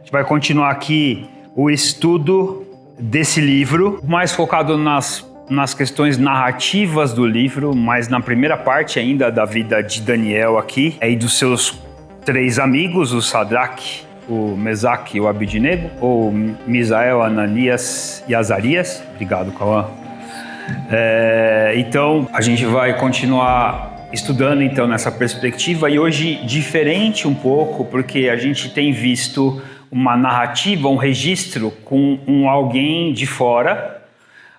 gente vai continuar aqui o estudo desse livro, mais focado nas questões narrativas do livro, mas na primeira parte ainda da vida de Daniel aqui, e dos seus 3 amigos, o Sadraque, o Mesaque e o Abidnego, ou Misael, Ananias e Azarias. Obrigado, Cauã. Então, a gente vai continuar estudando então nessa perspectiva, e hoje diferente um pouco, porque a gente tem visto uma narrativa, um registro com alguém de fora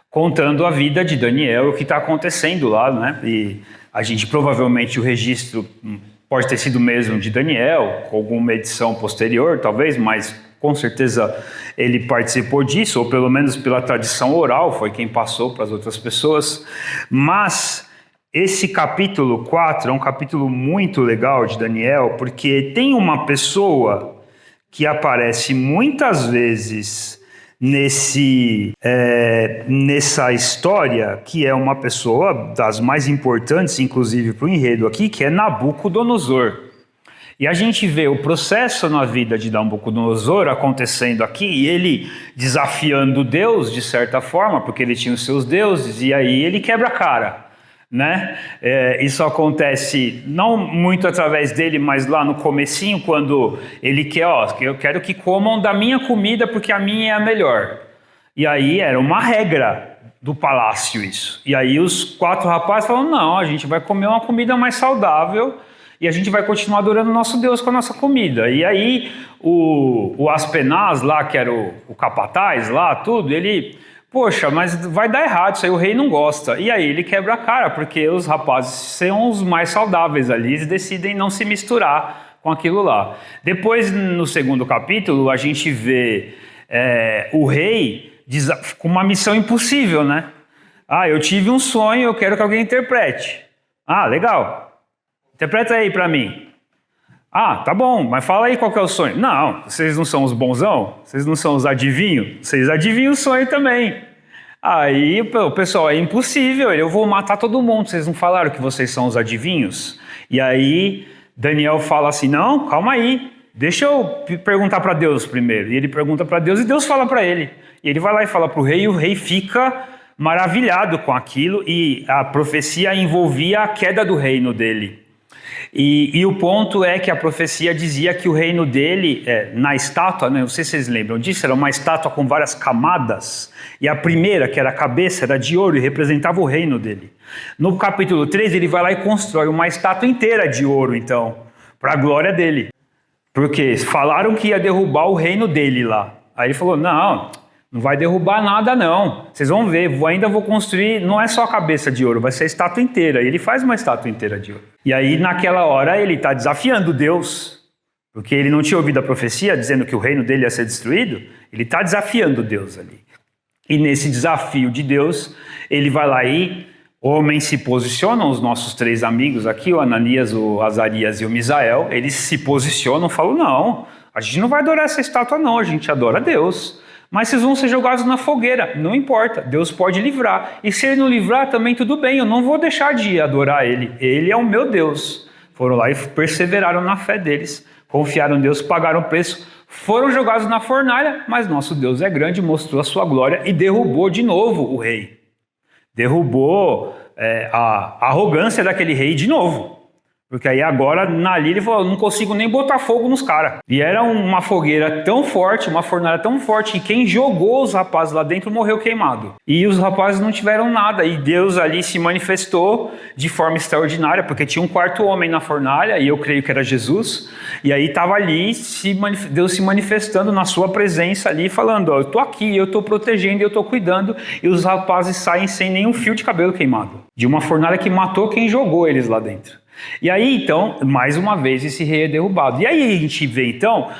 contando a vida de Daniel, o que está acontecendo lá, né? E a gente provavelmente o registro pode ter sido mesmo de Daniel, com alguma edição posterior, talvez, mas com certeza ele participou disso, ou pelo menos pela tradição oral, foi quem passou para as outras pessoas. Mas esse capítulo 4 é um capítulo muito legal de Daniel, porque tem uma pessoa que aparece muitas vezes nessa história, que é uma pessoa das mais importantes, inclusive para o enredo aqui, que é Nabucodonosor. E a gente vê o processo na vida de Nabucodonosor acontecendo aqui, e ele desafiando Deus, de certa forma, porque ele tinha os seus deuses, e aí ele quebra a cara, né? Isso acontece não muito através dele, mas lá no comecinho, quando ele quer, eu quero que comam da minha comida porque a minha é a melhor. E aí era uma regra do palácio isso. E aí os 4 rapazes falam, não, a gente vai comer uma comida mais saudável e a gente vai continuar adorando o nosso Deus com a nossa comida. E aí o Aspenaz lá, que era o capataz lá, tudo, ele... Poxa, mas vai dar errado, isso aí o rei não gosta. E aí ele quebra a cara, porque os rapazes são os mais saudáveis ali, eles decidem não se misturar com aquilo lá. Depois, no segundo capítulo, a gente vê o rei com uma missão impossível, né? Eu tive um sonho, eu quero que alguém interprete. Legal. Interpreta aí pra mim. Tá bom, mas fala aí qual que é o sonho. Não, vocês não são os bonzão? Vocês não são os adivinhos? Vocês adivinham o sonho também. Aí o pessoal, é impossível, eu vou matar todo mundo, vocês não falaram que vocês são os adivinhos? E aí Daniel fala assim, não, calma aí, deixa eu perguntar para Deus primeiro. E ele pergunta para Deus e Deus fala para ele. E ele vai lá e fala para o rei, e o rei fica maravilhado com aquilo, e a profecia envolvia a queda do reino dele. E o ponto é que a profecia dizia que o reino dele, na estátua, né, não sei se vocês lembram disso, era uma estátua com várias camadas, e a primeira, que era a cabeça, era de ouro e representava o reino dele. No capítulo 3, ele vai lá e constrói uma estátua inteira de ouro, então, para a glória dele. Porque falaram que ia derrubar o reino dele lá. Aí ele falou, não vai derrubar nada não, vocês vão ver, ainda vou construir, não é só a cabeça de ouro, vai ser a estátua inteira. E ele faz uma estátua inteira de ouro. E aí naquela hora ele está desafiando Deus, porque ele não tinha ouvido a profecia dizendo que o reino dele ia ser destruído, ele está desafiando Deus ali. E nesse desafio de Deus, ele vai lá e homens se posicionam, os nossos 3 amigos aqui, o Ananias, o Azarias e o Misael, eles se posicionam, falam, não, a gente não vai adorar essa estátua não, a gente adora Deus. Mas vocês vão ser jogados na fogueira, não importa, Deus pode livrar. E se ele não livrar, também tudo bem, eu não vou deixar de adorar ele. Ele é o meu Deus. Foram lá e perseveraram na fé deles, confiaram em Deus, pagaram o preço, foram jogados na fornalha, mas nosso Deus é grande, mostrou a sua glória e derrubou de novo o rei. Derrubou a arrogância daquele rei de novo. Porque aí agora, ali ele falou, não consigo nem botar fogo nos caras. E era uma fogueira tão forte, uma fornalha tão forte, que quem jogou os rapazes lá dentro morreu queimado. E os rapazes não tiveram nada. E Deus ali se manifestou de forma extraordinária, porque tinha um 4º homem na fornalha, e eu creio que era Jesus. E aí estava ali, Deus se manifestando na sua presença ali, falando, eu estou aqui, eu estou protegendo, eu estou cuidando. E os rapazes saem sem nenhum fio de cabelo queimado. De uma fornalha que matou quem jogou eles lá dentro. E aí, então, mais uma vez, esse rei é derrubado. E aí a gente vê, então,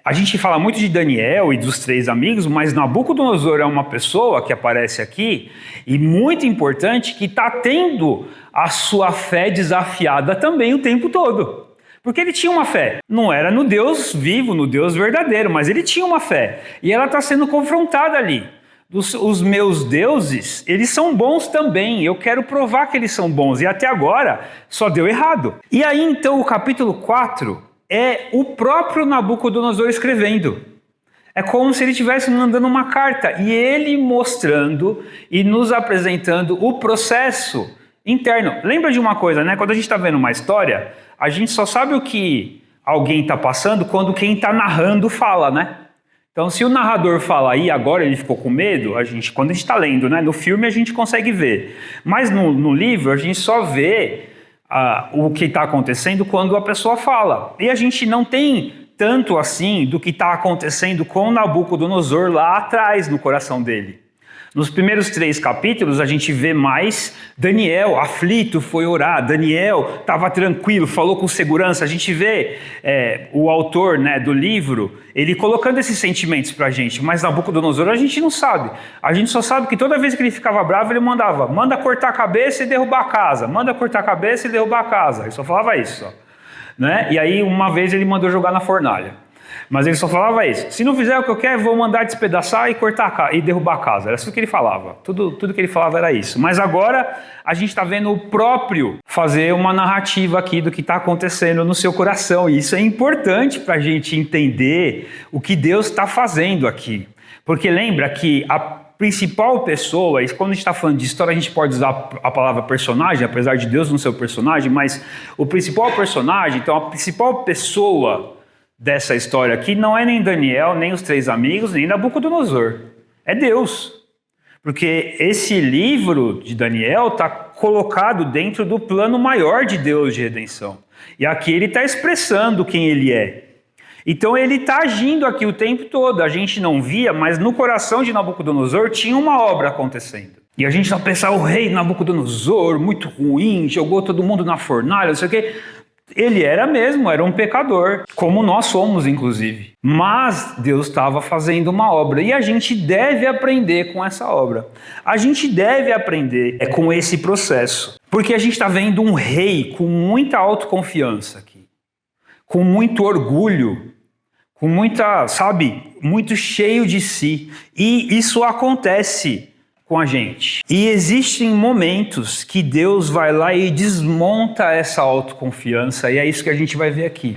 a gente fala muito de Daniel e dos 3 amigos, mas Nabucodonosor é uma pessoa que aparece aqui, e muito importante, que está tendo a sua fé desafiada também o tempo todo. Porque ele tinha uma fé. Não era no Deus vivo, no Deus verdadeiro, mas ele tinha uma fé. E ela está sendo confrontada ali. Os meus deuses, eles são bons também, eu quero provar que eles são bons, e até agora só deu errado. E aí então o capítulo 4 é o próprio Nabucodonosor escrevendo. É como se ele estivesse mandando uma carta e ele mostrando e nos apresentando o processo interno. Lembra de uma coisa, né? Quando a gente está vendo uma história, a gente só sabe o que alguém está passando quando quem está narrando fala, né? Então, se o narrador fala aí, agora ele ficou com medo, quando a gente está lendo, né? No filme a gente consegue ver. Mas no livro a gente só vê o que está acontecendo quando a pessoa fala. E a gente não tem tanto assim do que está acontecendo com Nabucodonosor lá atrás no coração dele. Nos primeiros 3 capítulos a gente vê mais Daniel aflito, foi orar, Daniel estava tranquilo, falou com segurança. A gente vê o autor, né, do livro, ele colocando esses sentimentos para a gente, mas Nabucodonosor a gente não sabe. A gente só sabe que toda vez que ele ficava bravo ele manda cortar a cabeça e derrubar a casa, manda cortar a cabeça e derrubar a casa. Ele só falava isso, né? E aí uma vez ele mandou jogar na fornalha. Mas ele só falava isso. Se não fizer o que eu quero, vou mandar despedaçar e cortar e derrubar a casa. Era isso que ele falava. Tudo que ele falava era isso. Mas agora a gente está vendo o próprio fazer uma narrativa aqui do que está acontecendo no seu coração. E isso é importante para a gente entender o que Deus está fazendo aqui. Porque lembra que a principal pessoa, e quando a gente está falando de história, a gente pode usar a palavra personagem, apesar de Deus não ser o personagem, mas o principal personagem, então a principal pessoa dessa história aqui não é nem Daniel, nem os 3 amigos, nem Nabucodonosor. É Deus. Porque esse livro de Daniel está colocado dentro do plano maior de Deus de redenção. E aqui ele está expressando quem ele é. Então ele está agindo aqui o tempo todo. A gente não via, mas no coração de Nabucodonosor tinha uma obra acontecendo. E a gente só pensava, o rei Nabucodonosor, muito ruim, jogou todo mundo na fornalha, não sei o quê. Ele era um pecador, como nós somos, inclusive. Mas Deus estava fazendo uma obra e a gente deve aprender com essa obra. A gente deve aprender com esse processo, porque a gente está vendo um rei com muita autoconfiança aqui, com muito orgulho, com muita, muito cheio de si. E isso acontece com a gente. E existem momentos que Deus vai lá e desmonta essa autoconfiança, e é isso que a gente vai ver aqui.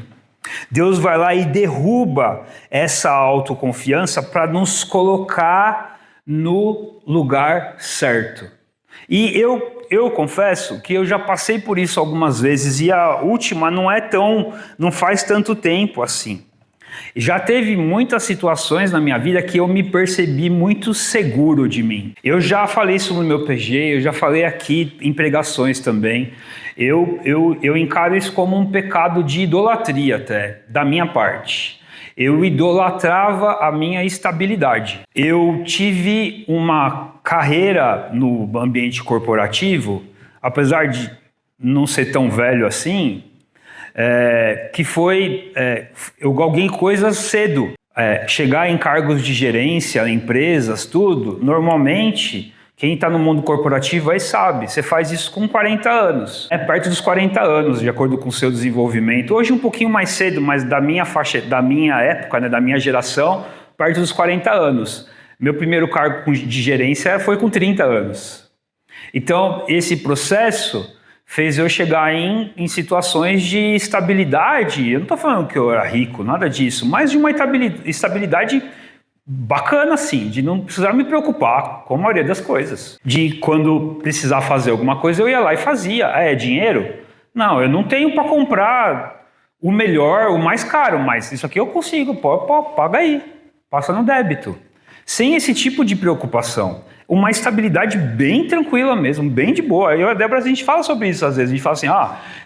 Deus vai lá e derruba essa autoconfiança para nos colocar no lugar certo. E eu confesso que eu já passei por isso algumas vezes, e a última não faz tanto tempo assim. Já teve muitas situações na minha vida que eu me percebi muito seguro de mim. Eu já falei isso no meu PG, eu já falei aqui em pregações também. Eu encaro isso como um pecado de idolatria até, da minha parte. Eu idolatrava a minha estabilidade. Eu tive uma carreira no ambiente corporativo, apesar de não ser tão velho assim, que foi, eu galguei coisas cedo, chegar em cargos de gerência, empresas, tudo. Normalmente, quem está no mundo corporativo aí sabe, você faz isso com 40 anos, perto dos 40 anos, de acordo com o seu desenvolvimento. Hoje um pouquinho mais cedo, mas da minha época, né, da minha geração, perto dos 40 anos. Meu primeiro cargo de gerência foi com 30 anos. Então, esse processo fez eu chegar em situações de estabilidade. Eu não estou falando que eu era rico, nada disso, mas de uma estabilidade bacana, assim, de não precisar me preocupar com a maioria das coisas. De quando precisar fazer alguma coisa, eu ia lá e fazia. É dinheiro? Não, eu não tenho para comprar o melhor, o mais caro, mas isso aqui eu consigo, paga aí, passa no débito. Sem esse tipo de preocupação. Uma estabilidade bem tranquila mesmo, bem de boa. Eu e a Débora, a gente fala sobre isso às vezes. A gente fala assim,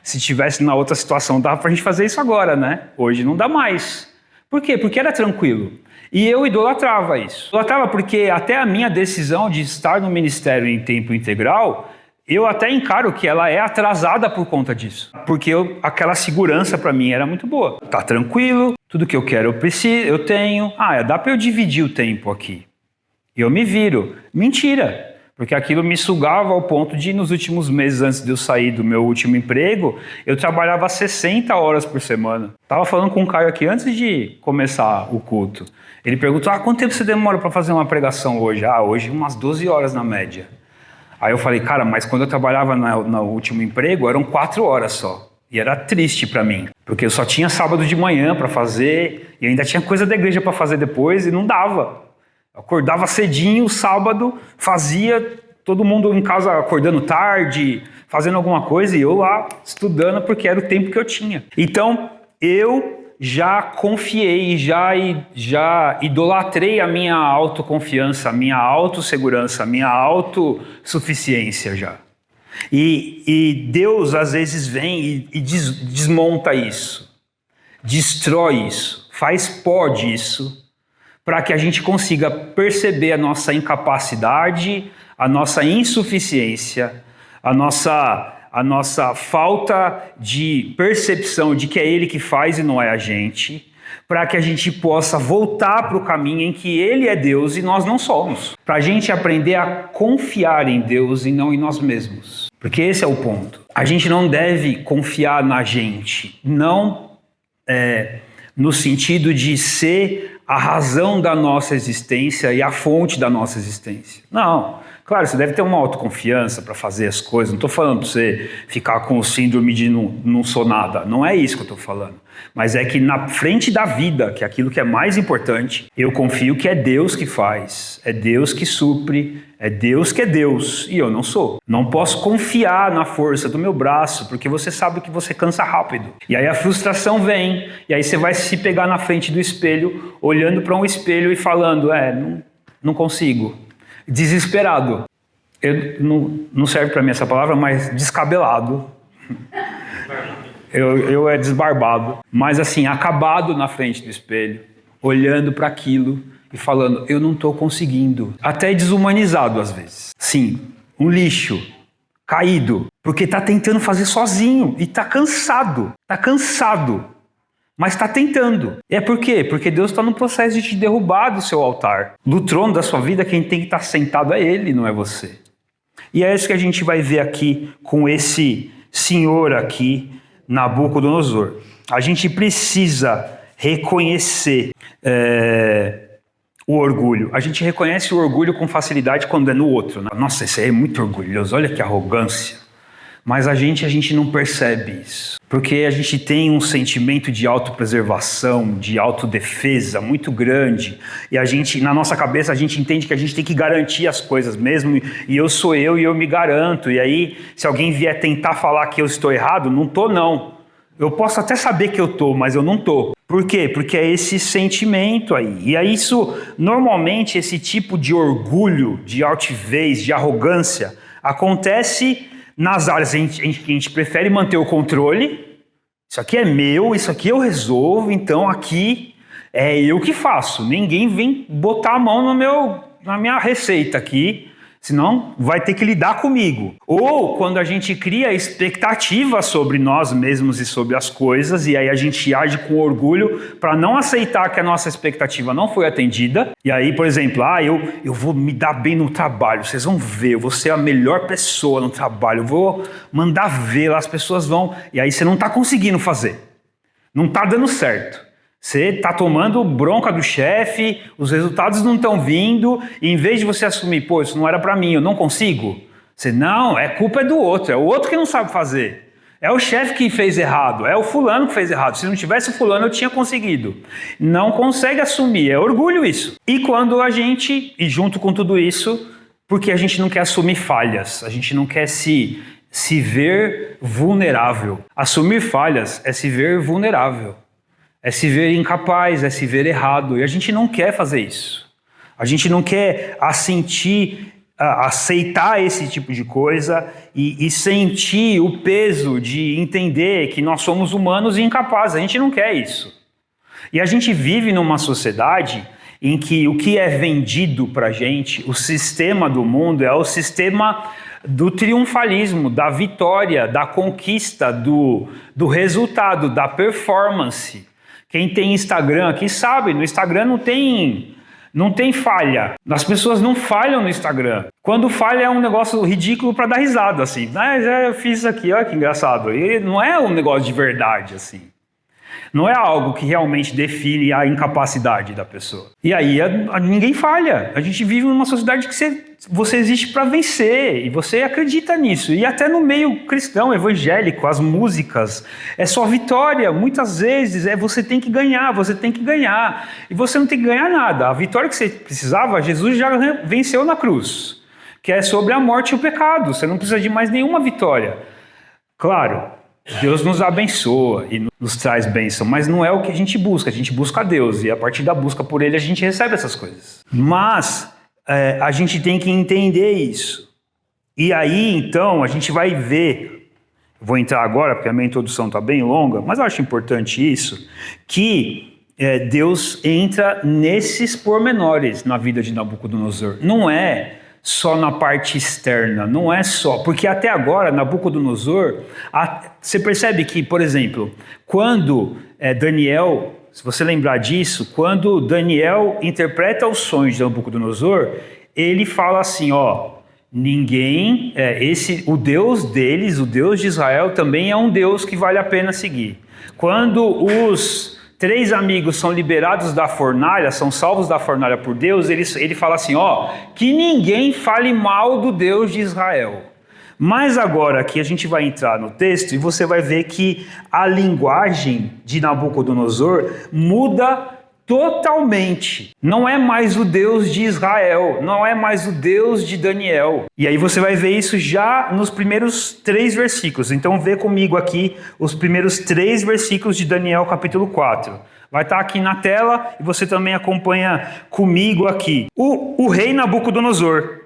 se tivesse na outra situação, dava pra gente fazer isso agora, né? Hoje não dá mais. Por quê? Porque era tranquilo. E eu idolatrava isso. Idolatrava porque até a minha decisão de estar no ministério em tempo integral, eu até encaro que ela é atrasada por conta disso. Porque aquela segurança pra mim era muito boa. Tá tranquilo, tudo que eu quero eu tenho. Dá pra eu dividir o tempo aqui. Eu me viro. Mentira, porque aquilo me sugava ao ponto de, nos últimos meses antes de eu sair do meu último emprego, eu trabalhava 60 horas por semana. Estava falando com o Caio aqui antes de começar o culto. Ele perguntou, quanto tempo você demora para fazer uma pregação hoje? Hoje umas 12 horas na média. Aí eu falei, cara, mas quando eu trabalhava no último emprego, eram 4 horas só. E era triste para mim, porque eu só tinha sábado de manhã para fazer e ainda tinha coisa da igreja para fazer depois e não dava. Eu acordava cedinho, sábado, fazia, todo mundo em casa acordando tarde, fazendo alguma coisa e eu lá estudando porque era o tempo que eu tinha. Então, eu já confiei, já idolatrei a minha autoconfiança, a minha autossegurança, a minha autossuficiência já. E Deus às vezes vem e desmonta isso, destrói isso, faz pó disso, para que a gente consiga perceber a nossa incapacidade, a nossa insuficiência, a nossa falta de percepção de que é Ele que faz e não é a gente, para que a gente possa voltar para o caminho em que Ele é Deus e nós não somos. Para a gente aprender a confiar em Deus e não em nós mesmos. Porque esse é o ponto. A gente não deve confiar na gente, não no sentido de ser a razão da nossa existência e a fonte da nossa existência. Não. Claro, você deve ter uma autoconfiança para fazer as coisas. Não estou falando para você ficar com o síndrome de não sou nada. Não é isso que eu estou falando. Mas é que na frente da vida, que é aquilo que é mais importante, eu confio que é Deus que faz, é Deus que supre, é Deus que é Deus, e eu não sou. Não posso confiar na força do meu braço, porque você sabe que você cansa rápido. E aí a frustração vem, e aí você vai se pegar na frente do espelho, olhando para um espelho e falando, não consigo. Desesperado. Não serve para mim essa palavra, mas descabelado. Eu é desbarbado, mas assim, acabado na frente do espelho, olhando para aquilo e falando, eu não estou conseguindo. Até desumanizado às vezes. Sim, um lixo, caído, porque está tentando fazer sozinho e está cansado, mas está tentando. É por quê? Porque Deus está no processo de te derrubar do seu altar, do trono da sua vida. Quem tem que estar sentado é Ele, não é você. E é isso que a gente vai ver aqui com esse senhor aqui, Nabucodonosor. A gente precisa reconhecer o orgulho. A gente reconhece o orgulho com facilidade quando é no outro, né? Nossa, esse aí é muito orgulhoso, olha que arrogância. Mas a gente não percebe isso. Porque a gente tem um sentimento de autopreservação, de autodefesa muito grande. E a gente, na nossa cabeça, a gente entende que a gente tem que garantir as coisas mesmo. E eu sou eu e eu me garanto. E aí, se alguém vier tentar falar que eu estou errado, não estou não. Eu posso até saber que eu estou, mas eu não estou. Por quê? Porque é esse sentimento aí. E aí isso, normalmente, esse tipo de orgulho, de altivez, de arrogância, acontece nas áreas em que a gente prefere manter o controle. Isso aqui é meu, isso aqui eu resolvo, então aqui é eu que faço. Ninguém vem botar a mão na minha receita aqui, senão vai ter que lidar comigo. Ou quando a gente cria expectativa sobre nós mesmos e sobre as coisas, e aí a gente age com orgulho para não aceitar que a nossa expectativa não foi atendida. E aí, por exemplo, eu vou me dar bem no trabalho, vocês vão ver, eu vou ser a melhor pessoa no trabalho, eu vou mandar ver, as pessoas vão... E aí você não está conseguindo fazer, não está dando certo. Você está tomando bronca do chefe, os resultados não estão vindo, e em vez de você assumir, pô, isso não era para mim, eu não consigo, você, não, culpa é do outro, é o outro que não sabe fazer, é o chefe que fez errado, é o fulano que fez errado, se não tivesse o fulano eu tinha conseguido. Não consegue assumir, é orgulho isso. E quando a gente, e junto com tudo isso, porque a gente não quer assumir falhas, a gente não quer se ver vulnerável. Assumir falhas é se ver vulnerável. É se ver incapaz, é se ver errado. E a gente não quer fazer isso. A gente não quer aceitar esse tipo de coisa e sentir o peso de entender que nós somos humanos e incapazes. A gente não quer isso. E a gente vive numa sociedade em que o que é vendido para a gente, o sistema do mundo, é o sistema do triunfalismo, da vitória, da conquista, do resultado, da performance. Quem tem Instagram aqui sabe, no Instagram não tem falha. As pessoas não falham no Instagram. Quando falha é um negócio ridículo para dar risada, assim. Já fiz isso aqui, olha que engraçado. E não é um negócio de verdade, assim. Não é algo que realmente define a incapacidade da pessoa. E aí ninguém falha. A gente vive numa sociedade que você existe para vencer e você acredita nisso. E até no meio cristão, evangélico, as músicas, é só vitória. Muitas vezes você tem que ganhar, você tem que ganhar. E você não tem que ganhar nada. A vitória que você precisava, Jesus já venceu na cruz, que é sobre a morte e o pecado. Você não precisa de mais nenhuma vitória. Claro, Deus nos abençoa e nos traz bênção, mas não é o que a gente busca a Deus, e a partir da busca por Ele a gente recebe essas coisas. Mas a gente tem que entender isso. E aí, então, a gente vai ver, vou entrar agora porque a minha introdução está bem longa, mas eu acho importante isso, que Deus entra nesses pormenores na vida de Nabucodonosor. Não é só na parte externa, não é só, porque até agora, Nabucodonosor, você percebe que, por exemplo, quando Daniel, se você lembrar disso, quando Daniel interpreta os sonhos de Nabucodonosor, ele fala assim, ninguém, o Deus deles, o Deus de Israel, também é um Deus que vale a pena seguir. Quando os 3 amigos são liberados da fornalha, são salvos da fornalha por Deus, ele fala assim, que ninguém fale mal do Deus de Israel. Mas agora aqui a gente vai entrar no texto e você vai ver que a linguagem de Nabucodonosor muda totalmente. Não é mais o Deus de Israel, não é mais o Deus de Daniel. E aí você vai ver isso já nos primeiros 3 versículos. Então vê comigo aqui os primeiros 3 versículos de Daniel capítulo 4. Vai estar aqui na tela e você também acompanha comigo aqui. O rei Nabucodonosor,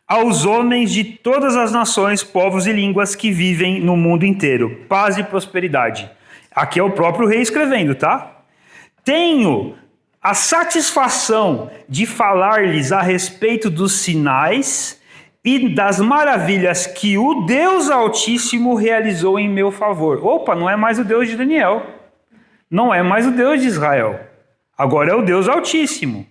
aos homens de todas as nações, povos e línguas que vivem no mundo inteiro, paz e prosperidade. Aqui é o próprio rei escrevendo, tá? Tenho a satisfação de falar-lhes a respeito dos sinais e das maravilhas que o Deus Altíssimo realizou em meu favor. Opa, não é mais o Deus de Daniel. Não é mais o Deus de Israel. Agora é o Deus Altíssimo.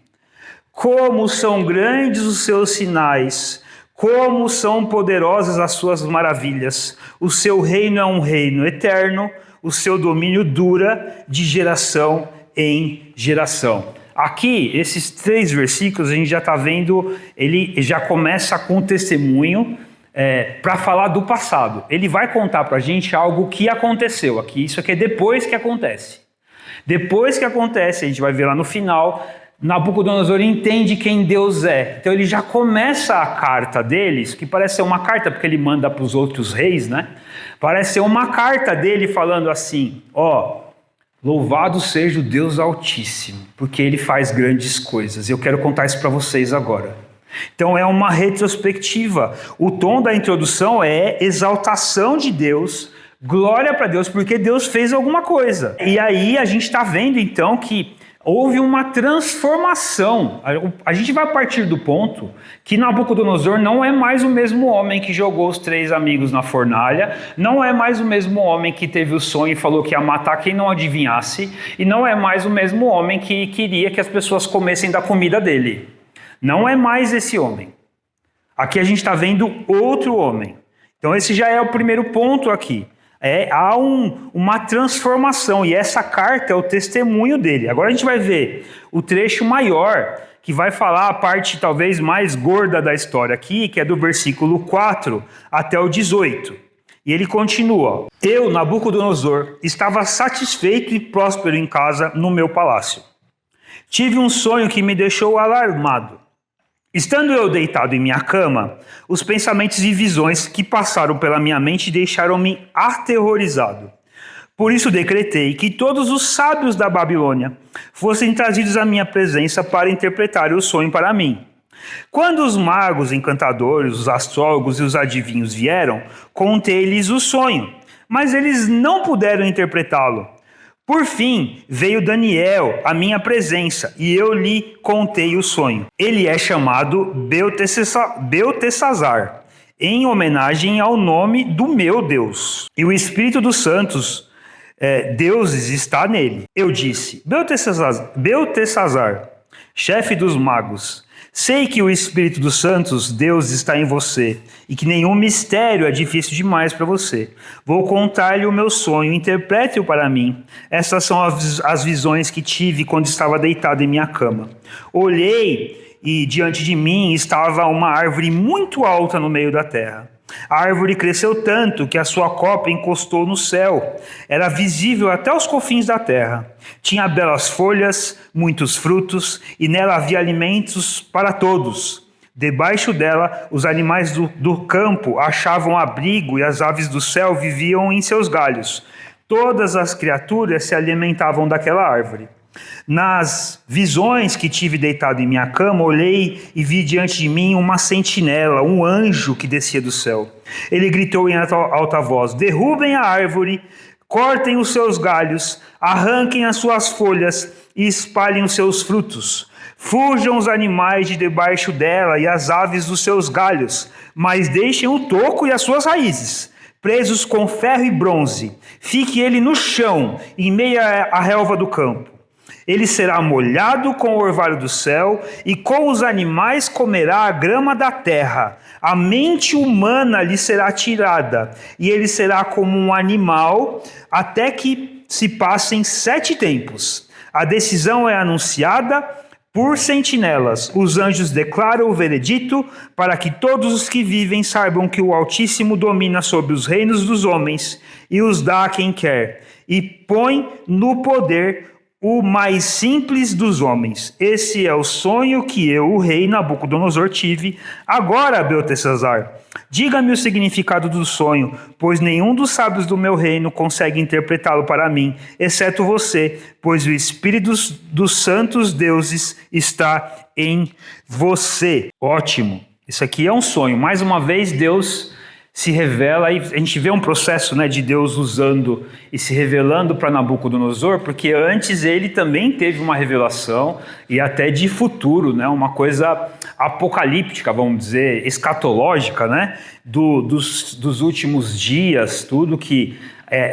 Como são grandes os seus sinais, como são poderosas as suas maravilhas. O seu reino é um reino eterno, o seu domínio dura de geração em geração. Aqui, esses 3 versículos, a gente já está vendo, ele já começa com um testemunho para falar do passado. Ele vai contar para a gente algo que aconteceu aqui. Isso aqui é depois que acontece. Depois que acontece, a gente vai ver lá no final, Nabucodonosor entende quem Deus é. Então ele já começa a carta deles, que parece ser uma carta porque ele manda para os outros reis, né? Parece ser uma carta dele falando assim, louvado seja o Deus Altíssimo, porque Ele faz grandes coisas. Eu quero contar isso para vocês agora. Então é uma retrospectiva. O tom da introdução é exaltação de Deus, glória para Deus, porque Deus fez alguma coisa. E aí a gente está vendo então que houve uma transformação. A gente vai partir do ponto que Nabucodonosor não é mais o mesmo homem que jogou os 3 amigos na fornalha, não é mais o mesmo homem que teve o sonho e falou que ia matar quem não adivinhasse, e não é mais o mesmo homem que queria que as pessoas comessem da comida dele. Não é mais esse homem. Aqui a gente está vendo outro homem. Então esse já é o primeiro ponto aqui. Há uma transformação, e essa carta é o testemunho dele. Agora a gente vai ver o trecho maior, que vai falar a parte talvez mais gorda da história aqui, que é do versículo 4 até o 18. E ele continua: Eu, Nabucodonosor, estava satisfeito e próspero em casa no meu palácio. Tive um sonho que me deixou alarmado. Estando eu deitado em minha cama, os pensamentos e visões que passaram pela minha mente deixaram-me aterrorizado. Por isso decretei que todos os sábios da Babilônia fossem trazidos à minha presença para interpretar o sonho para mim. Quando os magos, encantadores, os astrólogos e os adivinhos vieram, contei-lhes o sonho, mas eles não puderam interpretá-lo. Por fim, veio Daniel à minha presença e eu lhe contei o sonho. Ele é chamado Beltesazar, em homenagem ao nome do meu Deus. E o Espírito dos Santos, deuses, está nele. Eu disse: Beltesazar, chefe dos magos, Sei que o Espírito dos Santos, Deus, está em você, e que nenhum mistério é difícil demais para você. Vou contar-lhe o meu sonho, interprete-o para mim. Essas são as visões que tive quando estava deitado em minha cama. Olhei e diante de mim estava uma árvore muito alta no meio da terra. A árvore cresceu tanto que a sua copa encostou no céu. Era visível até os confins da terra. Tinha belas folhas, muitos frutos, e nela havia alimentos para todos. Debaixo dela, os animais do campo achavam abrigo e as aves do céu viviam em seus galhos. Todas as criaturas se alimentavam daquela árvore. Nas visões que tive deitado em minha cama, olhei e vi diante de mim uma sentinela, um anjo que descia do céu. Ele gritou em alta voz: derrubem a árvore, cortem os seus galhos, arranquem as suas folhas e espalhem os seus frutos. Fujam os animais de debaixo dela e as aves dos seus galhos, mas deixem o toco e as suas raízes, presos com ferro e bronze. Fique ele no chão, em meio à relva do campo. Ele será molhado com o orvalho do céu, e com os animais comerá a grama da terra. A mente humana lhe será tirada, e ele será como um animal, até que se passem 7 tempos. A decisão é anunciada por sentinelas. Os anjos declaram o veredito, para que todos os que vivem saibam que o Altíssimo domina sobre os reinos dos homens, e os dá a quem quer, e põe no poder o mais simples dos homens. Esse é o sonho que eu, o rei Nabucodonosor, tive. Agora, Beltesazar, diga-me o significado do sonho, pois nenhum dos sábios do meu reino consegue interpretá-lo para mim, exceto você, pois o Espírito dos santos deuses está em você. Ótimo. Isso aqui é um sonho. Mais uma vez, Deus se revela, e a gente vê um processo, né, de Deus usando e se revelando para Nabucodonosor, porque antes ele também teve uma revelação, e até de futuro, né, uma coisa apocalíptica, vamos dizer, escatológica, né, dos últimos dias, tudo que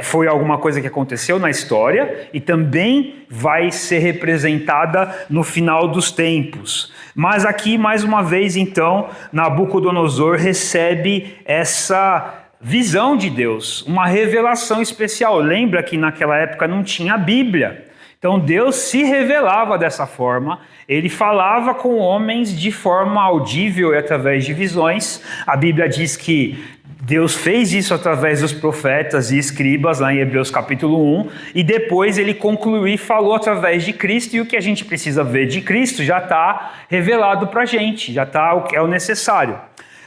foi alguma coisa que aconteceu na história e também vai ser representada no final dos tempos. Mas aqui, mais uma vez, então, Nabucodonosor recebe essa visão de Deus, uma revelação especial. Lembra que naquela época não tinha Bíblia. Então Deus se revelava dessa forma, ele falava com homens de forma audível e através de visões. A Bíblia diz que Deus fez isso através dos profetas e escribas, lá em Hebreus capítulo 1, e depois ele concluiu e falou através de Cristo, e o que a gente precisa ver de Cristo já está revelado para a gente, já está o que é o necessário.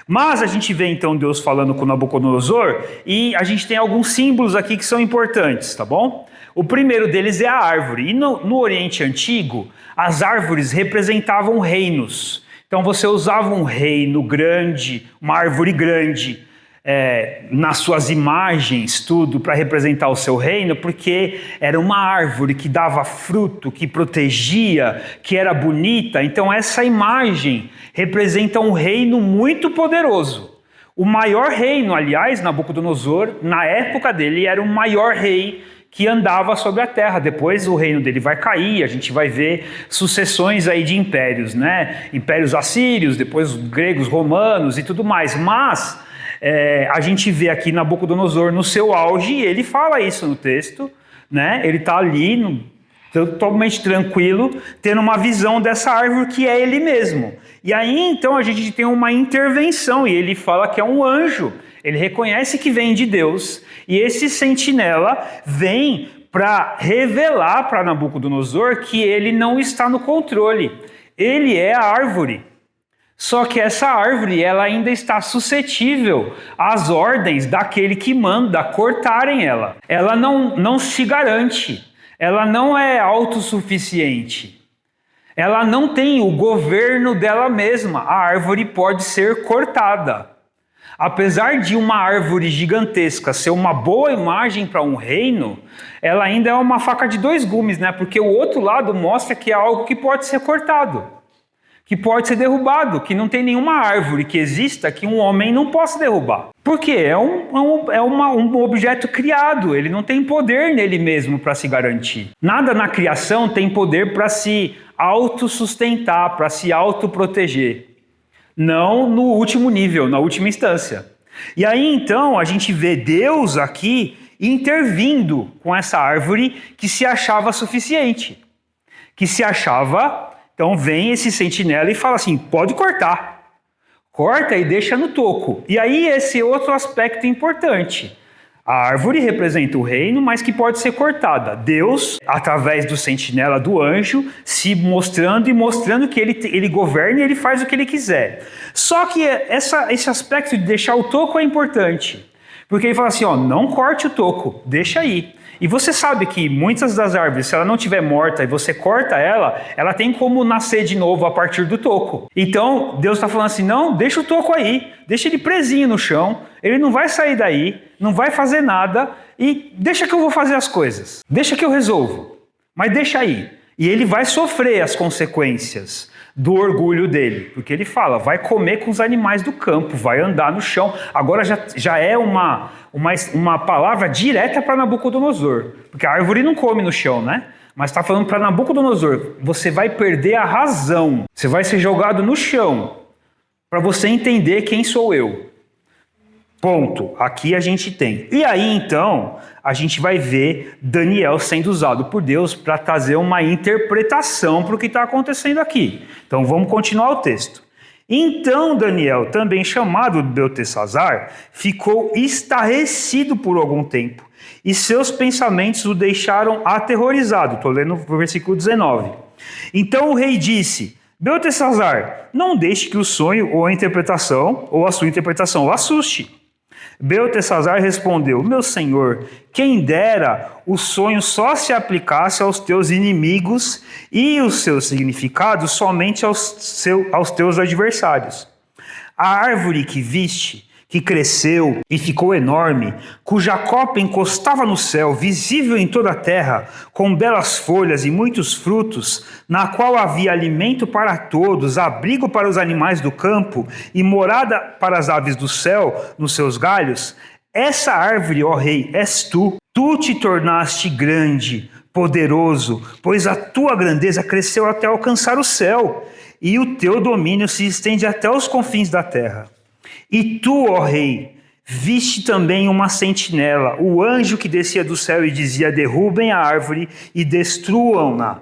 Mas a gente vê então Deus falando com Nabucodonosor, e a gente tem alguns símbolos aqui que são importantes, tá bom? O primeiro deles é a árvore, e no Oriente Antigo, as árvores representavam reinos. Então você usava um reino grande, uma árvore grande, nas suas imagens, tudo, para representar o seu reino, porque era uma árvore que dava fruto, que protegia, que era bonita. Então essa imagem representa um reino muito poderoso. O maior reino, aliás, Nabucodonosor, na época dele, era o maior rei que andava sobre a terra. Depois o reino dele vai cair, a gente vai ver sucessões aí de impérios, né? Impérios assírios, depois gregos, romanos e tudo mais. Mas a gente vê aqui Nabucodonosor no seu auge, e ele fala isso no texto, né? Ele está ali totalmente tranquilo, tendo uma visão dessa árvore que é ele mesmo. E aí então a gente tem uma intervenção, e ele fala que é um anjo. Ele reconhece que vem de Deus, e esse sentinela vem para revelar para Nabucodonosor que ele não está no controle. Ele é a árvore. Só que essa árvore, ela ainda está suscetível às ordens daquele que manda cortarem ela. Ela não se garante, ela não é autossuficiente, ela não tem o governo dela mesma. A árvore pode ser cortada. Apesar de uma árvore gigantesca ser uma boa imagem para um reino, ela ainda é uma faca de 2 gumes, né? Porque o outro lado mostra que é algo que pode ser cortado, que pode ser derrubado, que não tem nenhuma árvore que exista que um homem não possa derrubar. Por quê? É um objeto criado, ele não tem poder nele mesmo para se garantir. Nada na criação tem poder para se autossustentar, para se autoproteger. Não no último nível, na última instância. E aí então a gente vê Deus aqui intervindo com essa árvore que se achava suficiente. Que se achava... Então vem esse sentinela e fala assim, pode cortar. Corta e deixa no toco. E aí esse outro aspecto importante. A árvore representa o reino, mas que pode ser cortada. Deus, através do sentinela, do anjo, se mostrando e mostrando que ele governa e ele faz o que ele quiser. Só que esse aspecto de deixar o toco é importante. Porque ele fala assim, não corte o toco, deixa aí. E você sabe que muitas das árvores, se ela não estiver morta e você corta ela tem como nascer de novo a partir do toco. Então, Deus está falando assim, não, deixa o toco aí, deixa ele presinho no chão, ele não vai sair daí, não vai fazer nada, e deixa que eu vou fazer as coisas, deixa que eu resolvo, mas deixa aí. E ele vai sofrer as consequências do orgulho dele, porque ele fala, vai comer com os animais do campo, vai andar no chão. Agora já é uma palavra direta para Nabucodonosor, porque a árvore não come no chão, né? Mas está falando para Nabucodonosor, você vai perder a razão, você vai ser jogado no chão, para você entender quem sou eu. Ponto. Aqui a gente tem. E aí então, a gente vai ver Daniel sendo usado por Deus para trazer uma interpretação para o que está acontecendo aqui. Então vamos continuar o texto. Então Daniel, também chamado Beltesazar, ficou estarrecido por algum tempo, e seus pensamentos o deixaram aterrorizado. Estou lendo o versículo 19. Então o rei disse, Beltesazar, não deixe que o sonho ou a sua interpretação o assuste. Beltesazar respondeu, meu senhor, quem dera o sonho só se aplicasse aos teus inimigos e os seus significados somente aos teus adversários. A árvore que viste, que cresceu e ficou enorme, cuja copa encostava no céu, visível em toda a terra, com belas folhas e muitos frutos, na qual havia alimento para todos, abrigo para os animais do campo e morada para as aves do céu nos seus galhos, essa árvore, ó rei, és tu. Tu te tornaste grande, poderoso, pois a tua grandeza cresceu até alcançar o céu, e o teu domínio se estende até os confins da terra. E tu, ó rei, viste também uma sentinela, o anjo que descia do céu e dizia, derrubem a árvore e destruam-na,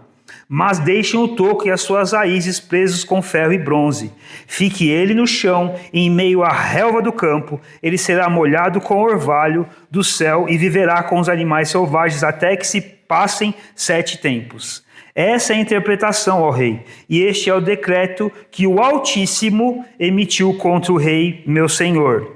mas deixem o toco e as suas raízes presos com ferro e bronze. Fique ele no chão, em meio à relva do campo, ele será molhado com o orvalho do céu e viverá com os animais selvagens até que se passem 7 tempos. Essa é a interpretação, ó rei, e este é o decreto que o Altíssimo emitiu contra o rei, meu senhor.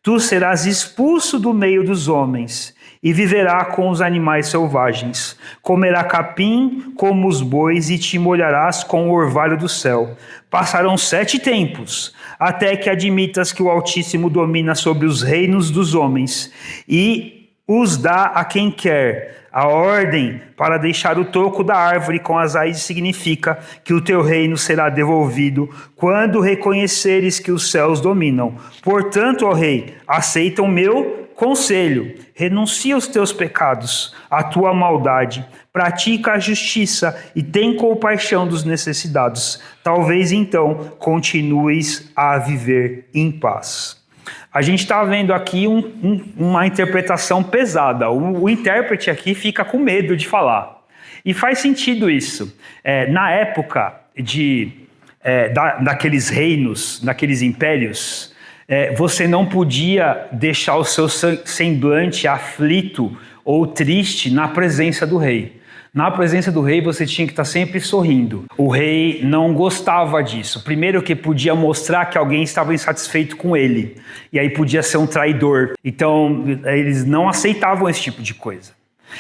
Tu serás expulso do meio dos homens, e viverá com os animais selvagens. Comerá capim como os bois, e te molharás com o orvalho do céu. Passarão 7 tempos, até que admitas que o Altíssimo domina sobre os reinos dos homens, e os dá a quem quer. A ordem para deixar o toco da árvore com as raízes significa que o teu reino será devolvido quando reconheceres que os céus dominam. Portanto, ó rei, aceita o meu conselho, renuncia aos teus pecados, à tua maldade, pratica a justiça e tem compaixão dos necessitados. Talvez então continues a viver em paz. A gente está vendo aqui uma interpretação pesada. O intérprete aqui fica com medo de falar. E faz sentido isso. Na época daqueles reinos, daqueles impérios, você não podia deixar o seu semblante aflito ou triste na presença do rei. Na presença do rei você tinha que estar sempre sorrindo. O rei não gostava disso. Primeiro que podia mostrar que alguém estava insatisfeito com ele. E aí podia ser um traidor. Então eles não aceitavam esse tipo de coisa.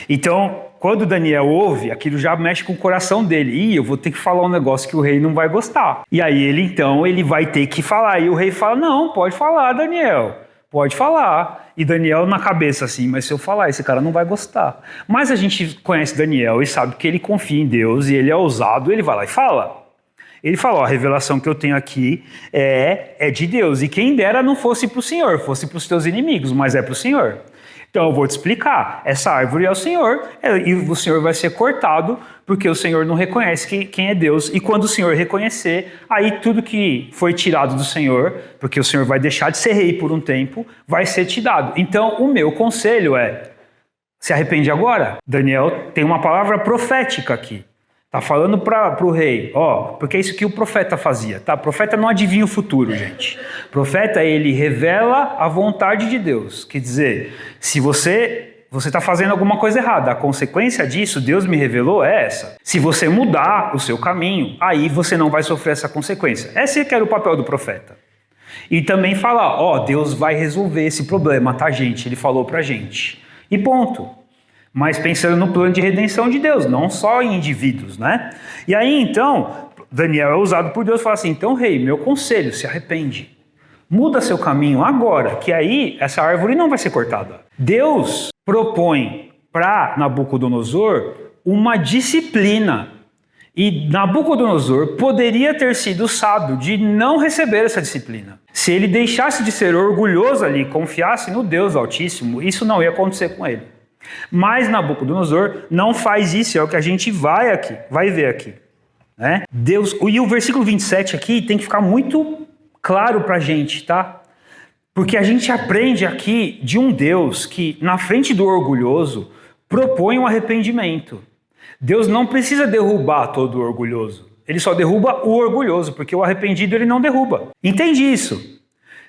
Então quando Daniel ouve, aquilo já mexe com o coração dele. Eu vou ter que falar um negócio que o rei não vai gostar. E aí ele vai ter que falar. E o rei fala, não, pode falar, Daniel. Pode falar. E Daniel na cabeça assim, mas se eu falar, esse cara não vai gostar. Mas a gente conhece Daniel e sabe que ele confia em Deus e ele é ousado, ele vai lá e fala. Ele falou, a revelação que eu tenho aqui é de Deus. E quem dera não fosse para o Senhor, fosse para os teus inimigos, mas é para o Senhor. Então eu vou te explicar, essa árvore é o Senhor, e o Senhor vai ser cortado, porque o Senhor não reconhece quem é Deus, e quando o Senhor reconhecer, aí tudo que foi tirado do Senhor, porque o Senhor vai deixar de ser rei por um tempo, vai ser te dado. Então o meu conselho se arrepende agora. Daniel tem uma palavra profética aqui. Está falando para o rei, porque é isso que o profeta fazia, tá? O profeta não adivinha o futuro, gente. O profeta, ele revela a vontade de Deus. Quer dizer, se você está fazendo alguma coisa errada, a consequência disso, Deus me revelou, é essa. Se você mudar o seu caminho, aí você não vai sofrer essa consequência. Esse é que era o papel do profeta. E também falar, Deus vai resolver esse problema, tá, gente? Ele falou pra gente. E ponto. Mas pensando no plano de redenção de Deus, não só em indivíduos, né? E aí, então, Daniel é usado por Deus e fala assim, então, rei, meu conselho, se arrepende. Muda seu caminho agora, que aí essa árvore não vai ser cortada. Deus propõe para Nabucodonosor uma disciplina. E Nabucodonosor poderia ter sido sábio de não receber essa disciplina. Se ele deixasse de ser orgulhoso ali, confiasse no Deus Altíssimo, isso não ia acontecer com ele. Mas Nabucodonosor não faz isso, é o que a gente vai ver aqui. Né? E o versículo 27 aqui tem que ficar muito claro para a gente, tá? Porque a gente aprende aqui de um Deus que, na frente do orgulhoso, propõe um arrependimento. Deus não precisa derrubar todo o orgulhoso. Ele só derruba o orgulhoso, porque o arrependido ele não derruba. Entende isso?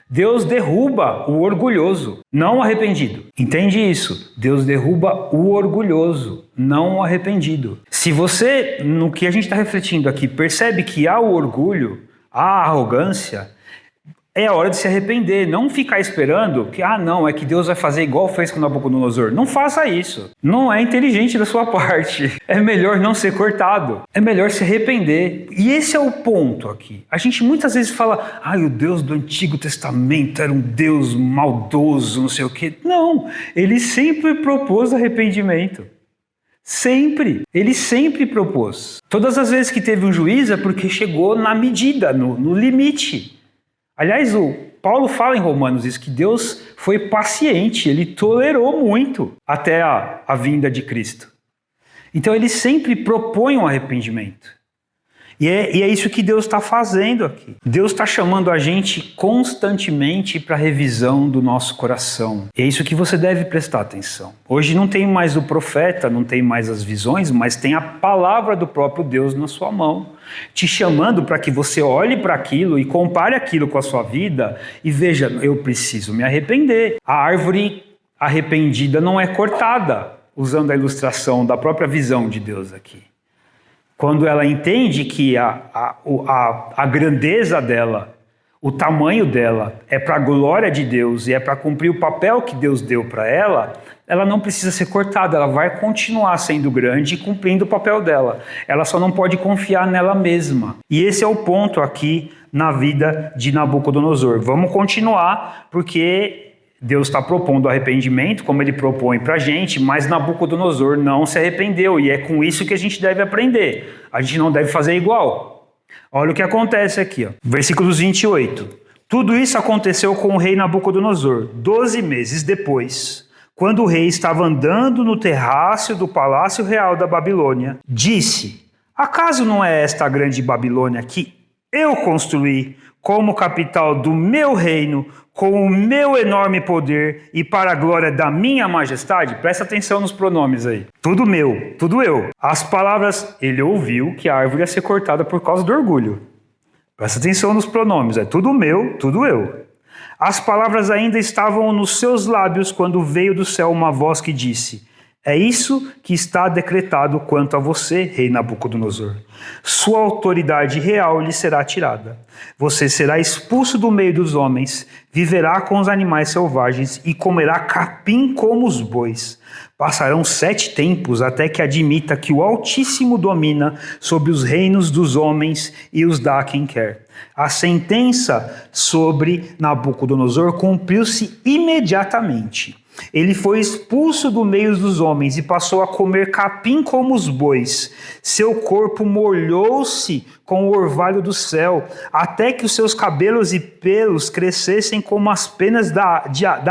Deus derruba o orgulhoso, não o arrependido. Entende isso? Deus derruba o orgulhoso, não o arrependido. Se você, no que a gente está refletindo aqui, percebe que há o orgulho, há a arrogância, é a hora de se arrepender, não ficar esperando que, é que Deus vai fazer igual fez com Nabucodonosor. Não faça isso. Não é inteligente da sua parte. É melhor não ser cortado. É melhor se arrepender. E esse é o ponto aqui. A gente muitas vezes fala, o Deus do Antigo Testamento era um Deus maldoso, não sei o quê. Não, ele sempre propôs arrependimento. Sempre. Ele sempre propôs. Todas as vezes que teve um juízo é porque chegou na medida, no limite. Aliás, o Paulo fala em Romanos isso, que Deus foi paciente, ele tolerou muito até a vinda de Cristo. Então ele sempre propõe um arrependimento. E é isso que Deus está fazendo aqui. Deus está chamando a gente constantemente para a revisão do nosso coração. E é isso que você deve prestar atenção. Hoje não tem mais o profeta, não tem mais as visões, mas tem a palavra do próprio Deus na sua mão, te chamando para que você olhe para aquilo e compare aquilo com a sua vida e veja, eu preciso me arrepender. A árvore arrependida não é cortada, usando a ilustração da própria visão de Deus aqui. Quando ela entende que a grandeza dela, o tamanho dela é para a glória de Deus e é para cumprir o papel que Deus deu para ela, ela não precisa ser cortada, ela vai continuar sendo grande e cumprindo o papel dela. Ela só não pode confiar nela mesma. E esse é o ponto aqui na vida de Nabucodonosor. Vamos continuar, porque Deus está propondo arrependimento, como ele propõe para a gente, mas Nabucodonosor não se arrependeu, e é com isso que a gente deve aprender. A gente não deve fazer igual. Olha o que acontece aqui, versículos 28. Tudo isso aconteceu com o rei Nabucodonosor, 12 meses depois, quando o rei estava andando no terraço do palácio real da Babilônia, disse, acaso não é esta a grande Babilônia que eu construí como capital do meu reino, com o meu enorme poder e para a glória da minha majestade? Presta atenção nos pronomes aí. Tudo meu, tudo eu. As palavras, ele ouviu que a árvore ia ser cortada por causa do orgulho. Presta atenção nos pronomes, é tudo meu, tudo eu. As palavras ainda estavam nos seus lábios quando veio do céu uma voz que disse, é isso que está decretado quanto a você, rei Nabucodonosor. Sua autoridade real lhe será tirada. Você será expulso do meio dos homens, viverá com os animais selvagens e comerá capim como os bois. Passarão 7 tempos até que admita que o Altíssimo domina sobre os reinos dos homens e os dá a quem quer. A sentença sobre Nabucodonosor cumpriu-se imediatamente. Ele foi expulso do meio dos homens e passou a comer capim como os bois. Seu corpo molhou-se com o orvalho do céu, até que os seus cabelos e pelos crescessem como as penas da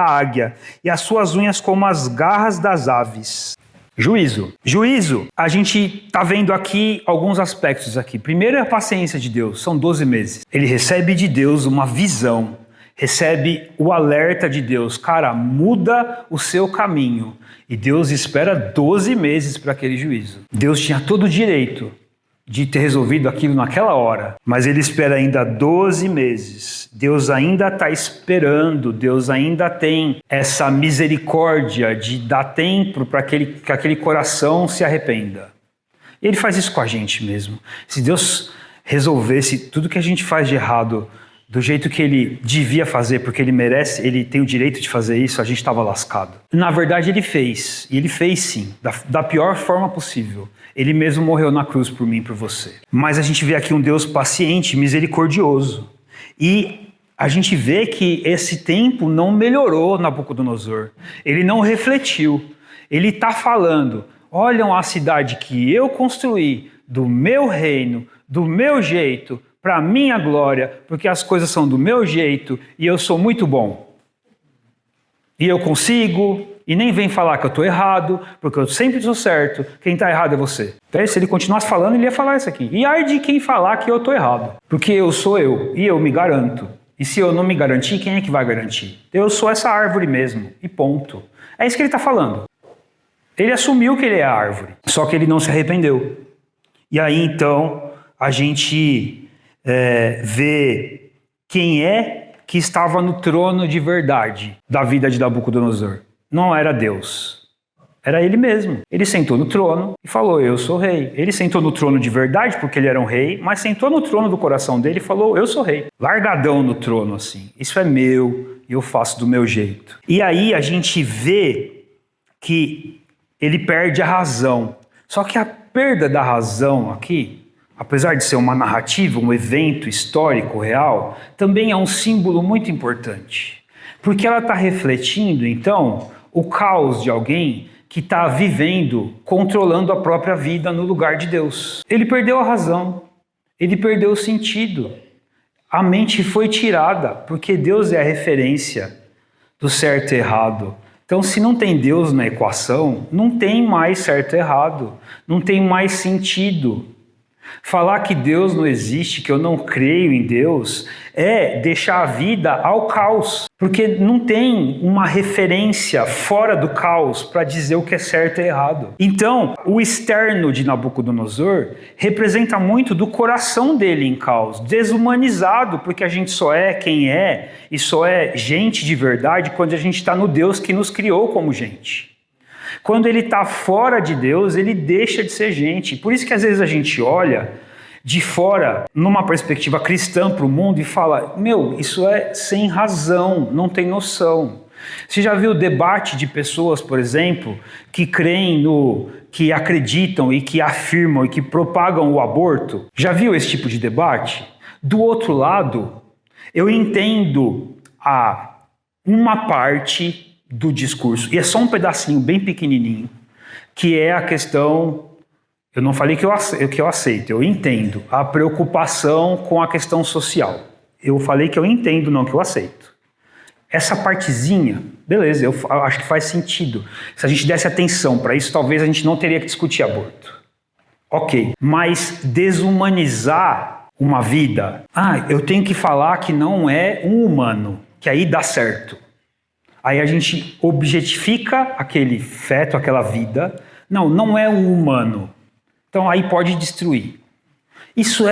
águia, e as suas unhas como as garras das aves. Juízo. Juízo, a gente está vendo aqui alguns aspectos aqui. Primeiro é a paciência de Deus, são 12 meses. Ele recebe de Deus uma visão, recebe o alerta de Deus. Cara, muda o seu caminho. E Deus espera 12 meses para aquele juízo. Deus tinha todo o direito de ter resolvido aquilo naquela hora, mas ele espera ainda 12 meses. Deus ainda está esperando, Deus ainda tem essa misericórdia de dar tempo para que aquele coração se arrependa. E ele faz isso com a gente mesmo. Se Deus resolvesse tudo que a gente faz de errado do jeito que ele devia fazer, porque ele merece, ele tem o direito de fazer isso, a gente estava lascado. Na verdade ele fez, e ele fez sim, da pior forma possível. Ele mesmo morreu na cruz por mim e por você. Mas a gente vê aqui um Deus paciente, misericordioso. E a gente vê que esse tempo não melhorou Nabucodonosor. Ele não refletiu. Ele está falando, olham a cidade que eu construí, do meu reino, do meu jeito, para a minha glória, porque as coisas são do meu jeito e eu sou muito bom. E eu consigo, e nem vem falar que eu estou errado, porque eu sempre sou certo, quem está errado é você. Então, se ele continuasse falando, ele ia falar isso aqui. E ai de quem falar que eu estou errado, porque eu sou eu, e eu me garanto. E se eu não me garantir, quem é que vai garantir? Eu sou essa árvore mesmo, e ponto. É isso que ele está falando. Ele assumiu que ele é a árvore, só que ele não se arrependeu. E aí, então, a gente vê quem é que estava no trono de verdade da vida de Nabucodonosor. Não era Deus, era ele mesmo. Ele sentou no trono e falou, eu sou rei. Ele sentou no trono de verdade porque ele era um rei, mas sentou no trono do coração dele e falou, eu sou rei. Largadão no trono assim, isso é meu e eu faço do meu jeito. E aí a gente vê que ele perde a razão. Só que a perda da razão aqui, apesar de ser uma narrativa, um evento histórico real, também é um símbolo muito importante. Porque ela está refletindo, então, o caos de alguém que está vivendo, controlando a própria vida no lugar de Deus. Ele perdeu a razão, ele perdeu o sentido. A mente foi tirada, porque Deus é a referência do certo e errado. Então, se não tem Deus na equação, não tem mais certo e errado, não tem mais sentido. Falar que Deus não existe, que eu não creio em Deus, é deixar a vida ao caos. Porque não tem uma referência fora do caos para dizer o que é certo e errado. Então, o externo de Nabucodonosor representa muito do coração dele em caos, desumanizado, porque a gente só é quem é e só é gente de verdade quando a gente está no Deus que nos criou como gente. Quando ele está fora de Deus, ele deixa de ser gente. Por isso que às vezes a gente olha de fora, numa perspectiva cristã para o mundo e fala, meu, isso é sem razão, não tem noção. Você já viu o debate de pessoas, por exemplo, que creem que acreditam e que afirmam e que propagam o aborto? Já viu esse tipo de debate? Do outro lado, eu entendo uma parte do discurso, e é só um pedacinho bem pequenininho, que é a questão, eu não falei que eu aceito, eu entendo, a preocupação com a questão social. Eu falei que eu entendo, não que eu aceito. Essa partezinha, beleza, eu acho que faz sentido. Se a gente desse atenção para isso, talvez a gente não teria que discutir aborto. Ok, mas desumanizar uma vida, eu tenho que falar que não é um humano, que aí dá certo. Aí a gente objetifica aquele feto, aquela vida. Não é um humano. Então aí pode destruir. Isso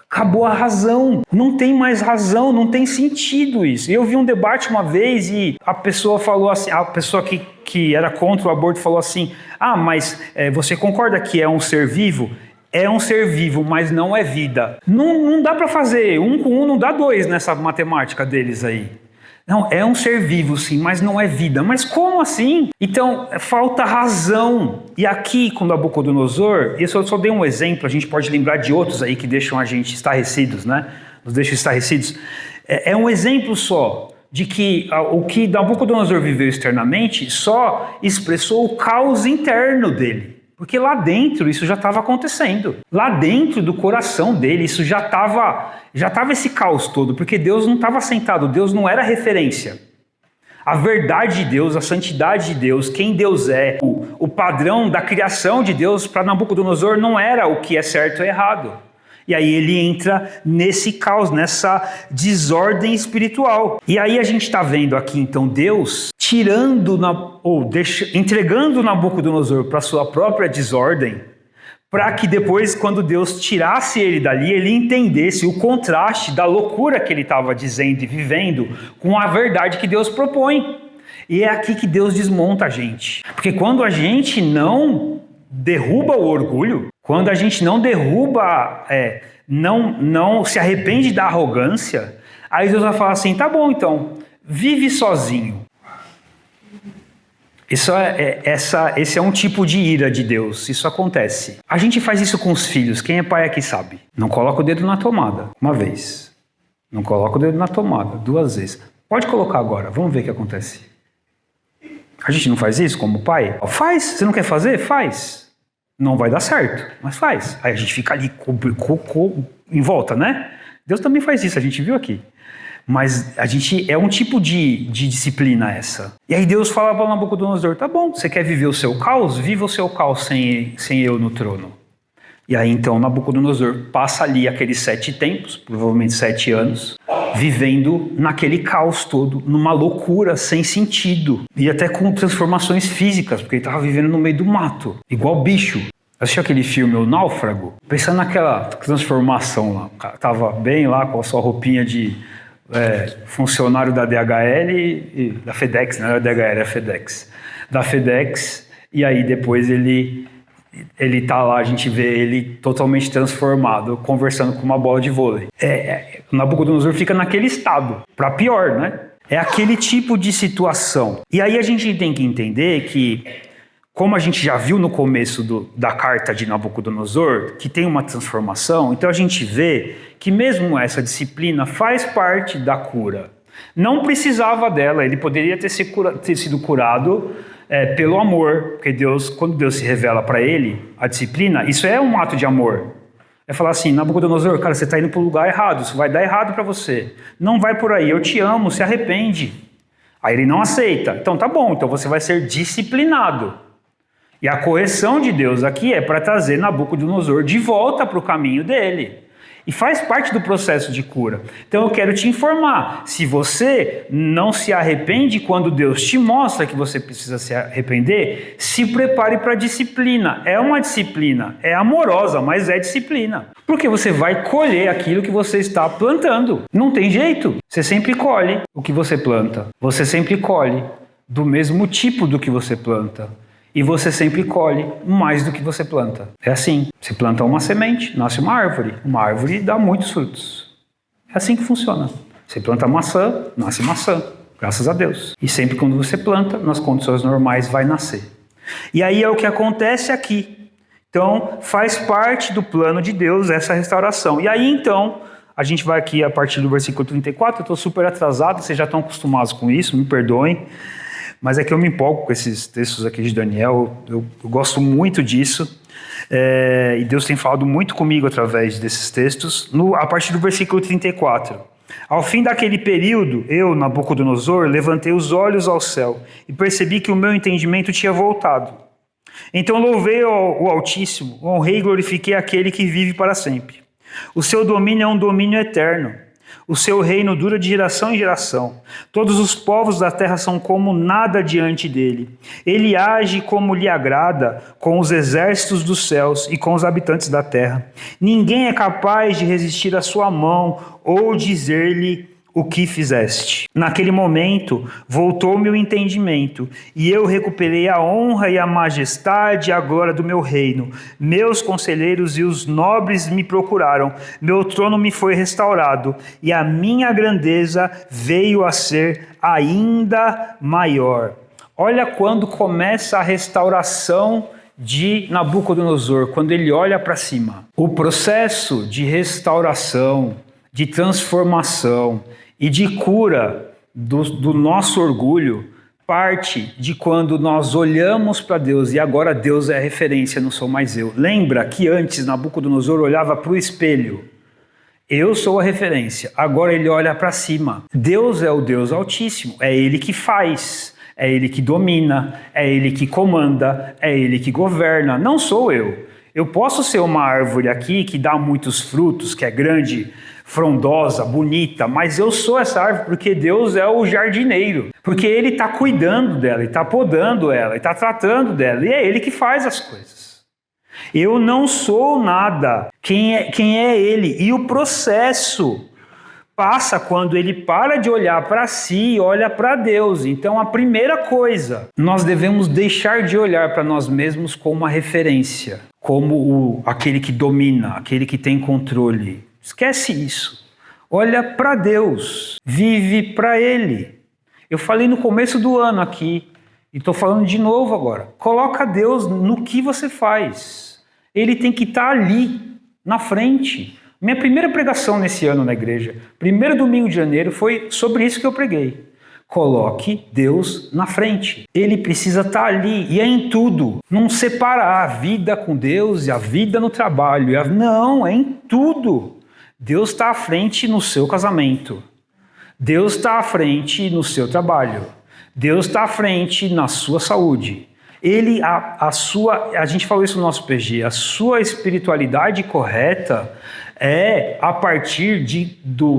acabou a razão. Não tem mais razão, não tem sentido isso. Eu vi um debate uma vez e a pessoa falou assim, a pessoa que era contra o aborto falou assim, mas você concorda que é um ser vivo? É um ser vivo, mas não é vida. Não dá para fazer 1 com 1, não dá 2 nessa matemática deles aí. Não, é um ser vivo sim, mas não é vida. Mas como assim? Então, falta razão. E aqui com Nabucodonosor, isso eu só dei um exemplo, a gente pode lembrar de outros aí que deixam a gente estarrecidos, né? Nos deixam estarrecidos. É um exemplo só de que o que Nabucodonosor viveu externamente só expressou o caos interno dele. Porque lá dentro isso já estava acontecendo. Lá dentro do coração dele isso já estava esse caos todo, porque Deus não estava sentado, Deus não era referência. A verdade de Deus, a santidade de Deus, quem Deus é, o padrão da criação de Deus para Nabucodonosor não era o que é certo ou errado. E aí ele entra nesse caos, nessa desordem espiritual. E aí a gente está vendo aqui então Deus entregando Nabucodonosor para sua própria desordem, para que depois, quando Deus tirasse ele dali, ele entendesse o contraste da loucura que ele estava dizendo e vivendo com a verdade que Deus propõe. E é aqui que Deus desmonta a gente. Porque quando a gente não derruba o orgulho, quando a gente não derruba, não se arrepende da arrogância, aí Deus vai falar assim, tá bom então, vive sozinho. Esse é um tipo de ira de Deus, isso acontece. A gente faz isso com os filhos, quem é pai aqui sabe. Não coloca o dedo na tomada, uma vez. Não coloca o dedo na tomada, 2 vezes. Pode colocar agora, vamos ver o que acontece. A gente não faz isso como pai? Faz, você não quer fazer? Faz. Não vai dar certo, mas faz. Aí a gente fica ali em volta, né? Deus também faz isso, a gente viu aqui. Mas é um tipo de disciplina essa. E aí Deus fala para Nabucodonosor, tá bom, você quer viver o seu caos? Viva o seu caos sem eu no trono. E aí então Nabucodonosor passa ali aqueles 7 tempos, provavelmente 7 anos, vivendo naquele caos todo, numa loucura sem sentido. E até com transformações físicas, porque ele estava vivendo no meio do mato, igual bicho. Assistiu aquele filme O Náufrago? Pensando naquela transformação lá. O cara estava bem lá com a sua roupinha de funcionário da DHL e da FedEx, não era DHL, era FedEx. Da FedEx, e aí depois ele tá lá, a gente vê ele totalmente transformado, conversando com uma bola de vôlei. O Nabucodonosor fica naquele estado, para pior, né? É aquele tipo de situação. E aí a gente tem que entender que, como a gente já viu no começo da carta de Nabucodonosor, que tem uma transformação, então a gente vê que mesmo essa disciplina faz parte da cura. Não precisava dela, ele poderia ter sido curado pelo amor, porque quando Deus se revela para ele, a disciplina, isso é um ato de amor. É falar assim, Nabucodonosor, cara, você está indo para o lugar errado, isso vai dar errado para você. Não vai por aí, eu te amo, se arrepende. Aí ele não aceita. Então tá bom, então você vai ser disciplinado. E a correção de Deus aqui é para trazer Nabucodonosor de volta para o caminho dele. E faz parte do processo de cura. Então eu quero te informar, se você não se arrepende quando Deus te mostra que você precisa se arrepender, se prepare para a disciplina. É uma disciplina, é amorosa, mas é disciplina. Porque você vai colher aquilo que você está plantando. Não tem jeito. Você sempre colhe o que você planta. Você sempre colhe do mesmo tipo do que você planta. E você sempre colhe mais do que você planta. É assim, você planta uma semente, nasce uma árvore dá muitos frutos. É assim que funciona. Você planta maçã, nasce maçã, graças a Deus. E sempre quando você planta, nas condições normais vai nascer. E aí é o que acontece aqui. Então, faz parte do plano de Deus essa restauração. E aí então, a gente vai aqui a partir do versículo 34, eu estou super atrasado, vocês já estão acostumados com isso, me perdoem. Mas é que eu me empolgo com esses textos aqui de Daniel, eu gosto muito disso, e Deus tem falado muito comigo através desses textos, a partir do versículo 34. Ao fim daquele período, eu, Nabucodonosor, levantei os olhos ao céu e percebi que o meu entendimento tinha voltado. Então louvei o Altíssimo, honrei e glorifiquei aquele que vive para sempre. O seu domínio é um domínio eterno. O seu reino dura de geração em geração. Todos os povos da terra são como nada diante dele. Ele age como lhe agrada com os exércitos dos céus e com os habitantes da terra. Ninguém é capaz de resistir à sua mão ou dizer-lhe o que fizeste. Naquele momento, voltou-me o entendimento, e eu recuperei a honra e a majestade e a glória do meu reino. Meus conselheiros e os nobres me procuraram, meu trono me foi restaurado, e a minha grandeza veio a ser ainda maior. Olha quando começa a restauração de Nabucodonosor, quando ele olha para cima. O processo de restauração, de transformação e de cura do nosso orgulho parte de quando nós olhamos para Deus e agora Deus é a referência, não sou mais eu. Lembra que antes Nabucodonosor olhava para o espelho. Eu sou a referência, agora ele olha para cima. Deus é o Deus Altíssimo, é Ele que faz, é Ele que domina, é Ele que comanda, é Ele que governa, não sou eu. Eu posso ser uma árvore aqui que dá muitos frutos, que é grande, frondosa, bonita, mas eu sou essa árvore porque Deus é o jardineiro, porque Ele está cuidando dela, Ele está podando ela, Ele está tratando dela, e é Ele que faz as coisas. Eu não sou nada, quem é Ele? E o processo passa quando ele para de olhar para si e olha para Deus. Então a primeira coisa, nós devemos deixar de olhar para nós mesmos como uma referência, como aquele que domina, aquele que tem controle. Esquece isso. Olha para Deus, vive para Ele. Eu falei no começo do ano aqui, e estou falando de novo agora. Coloca Deus no que você faz. Ele tem que estar ali, na frente. Minha primeira pregação nesse ano na igreja, primeiro domingo de janeiro, foi sobre isso que eu preguei. Coloque Deus na frente. Ele precisa estar ali, e é em tudo. Não separar a vida com Deus e a vida no trabalho. Não, é em tudo. Deus está à frente no seu casamento. Deus está à frente no seu trabalho. Deus está à frente na sua saúde. A gente falou isso no nosso PG, a sua espiritualidade correta é a partir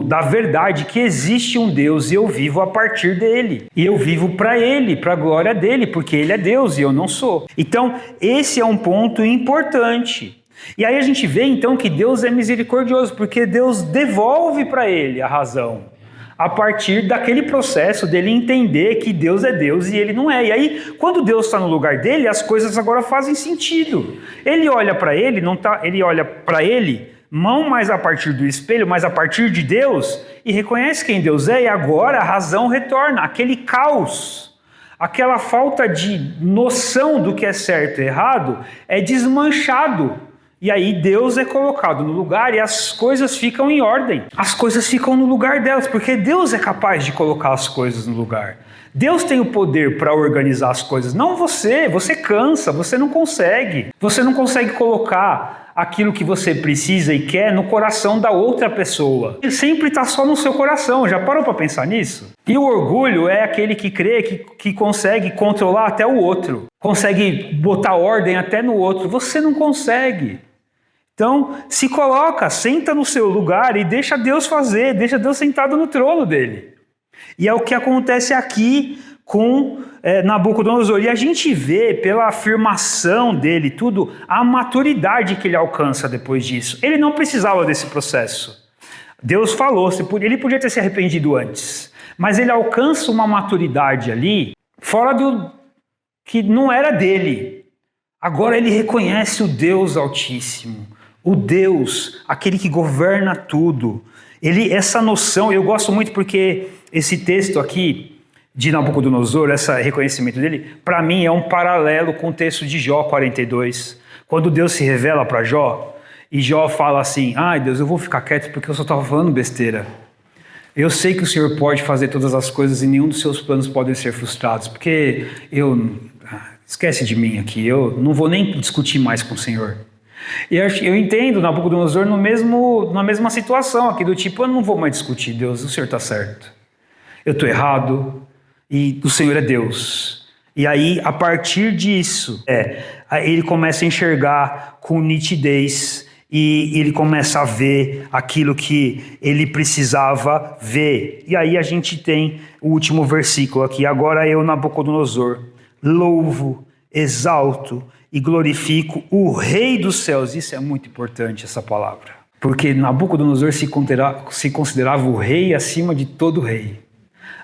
da verdade que existe um Deus e eu vivo a partir dele. E eu vivo para ele, para a glória dele, porque ele é Deus e eu não sou. Então, esse é um ponto importante. E aí a gente vê então que Deus é misericordioso, porque Deus devolve para ele a razão. A partir daquele processo dele entender que Deus é Deus e ele não é. E aí, quando Deus está no lugar dele, as coisas agora fazem sentido. Ele olha para ele, ele olha para ele, não mais a partir do espelho, mas a partir de Deus, e reconhece quem Deus é, e agora a razão retorna. Aquele caos, aquela falta de noção do que é certo e errado, é desmanchado. E aí Deus é colocado no lugar e as coisas ficam em ordem. As coisas ficam no lugar delas, porque Deus é capaz de colocar as coisas no lugar. Deus tem o poder para organizar as coisas. Não você cansa, você não consegue. Você não consegue colocar aquilo que você precisa e quer no coração da outra pessoa. Ele sempre está só no seu coração. Já parou para pensar nisso? E o orgulho é aquele que crê que consegue controlar até o outro. Consegue botar ordem até no outro. Você não consegue. Então, se coloca, senta no seu lugar e deixa Deus fazer, deixa Deus sentado no trono dele. E é o que acontece aqui com Nabucodonosor. E a gente vê pela afirmação dele, tudo, a maturidade que ele alcança depois disso. Ele não precisava desse processo. Deus falou, ele podia ter se arrependido antes, mas ele alcança uma maturidade ali, fora do que não era dele. Agora ele reconhece o Deus Altíssimo. O Deus, aquele que governa tudo. Essa noção, eu gosto muito porque esse texto aqui de Nabucodonosor, esse reconhecimento dele, para mim é um paralelo com o texto de Jó 42. Quando Deus se revela para Jó, e Jó fala assim, ai Deus, eu vou ficar quieto porque eu só estava falando besteira. Eu sei que o Senhor pode fazer todas as coisas e nenhum dos seus planos podem ser frustrados, porque esquece de mim aqui, eu não vou nem discutir mais com o Senhor. E eu entendo Nabucodonosor na mesma situação aqui, do tipo, eu não vou mais discutir, Deus, o Senhor está certo. Eu estou errado e o Senhor é Deus. E aí, a partir disso, ele começa a enxergar com nitidez e ele começa a ver aquilo que ele precisava ver. E aí a gente tem o último versículo aqui. Agora eu, Nabucodonosor, louvo, exalto e glorifico o Rei dos céus. Isso é muito importante, essa palavra. Porque Nabucodonosor se considerava o rei acima de todo rei.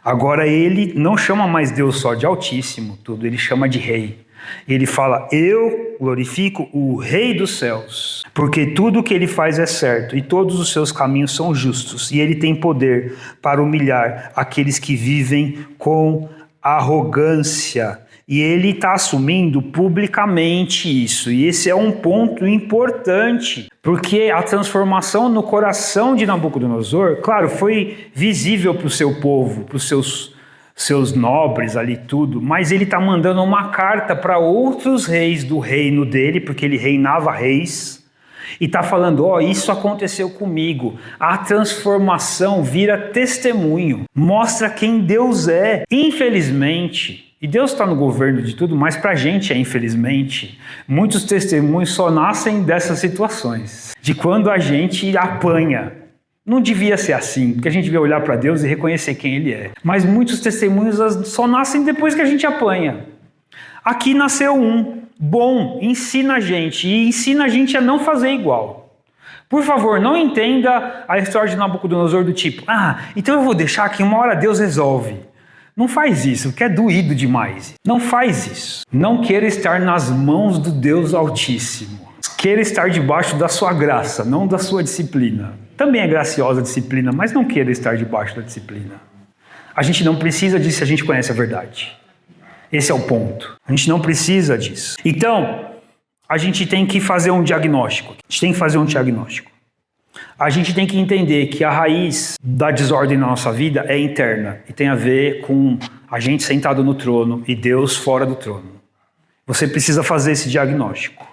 Agora ele não chama mais Deus só de Altíssimo, tudo, ele chama de Rei. Ele fala, eu glorifico o Rei dos céus, porque tudo o que ele faz é certo e todos os seus caminhos são justos, e ele tem poder para humilhar aqueles que vivem com arrogância. E ele está assumindo publicamente isso. E esse é um ponto importante, porque a transformação no coração de Nabucodonosor, claro, foi visível para o seu povo, para os seus nobres ali tudo, mas ele está mandando uma carta para outros reis do reino dele, porque ele reinava reis, e está falando, isso aconteceu comigo. A transformação vira testemunho, mostra quem Deus é. Infelizmente, e Deus está no governo de tudo, mas para a gente infelizmente, muitos testemunhos só nascem dessas situações, de quando a gente apanha. Não devia ser assim, porque a gente devia olhar para Deus e reconhecer quem Ele é. Mas muitos testemunhos só nascem depois que a gente apanha. Aqui nasceu um bom, ensina a gente, e ensina a gente a não fazer igual. Por favor, não entenda a história de Nabucodonosor do tipo, então eu vou deixar que uma hora Deus resolve. Não faz isso, porque é doído demais. Não faz isso. Não queira estar nas mãos do Deus Altíssimo. Queira estar debaixo da sua graça, não da sua disciplina. Também é graciosa a disciplina, mas não queira estar debaixo da disciplina. A gente não precisa disso se a gente conhece a verdade. Esse é o ponto. A gente não precisa disso. Então, a gente tem que fazer um diagnóstico. A gente tem que entender que a raiz da desordem na nossa vida é interna e tem a ver com a gente sentado no trono e Deus fora do trono. Você precisa fazer esse diagnóstico.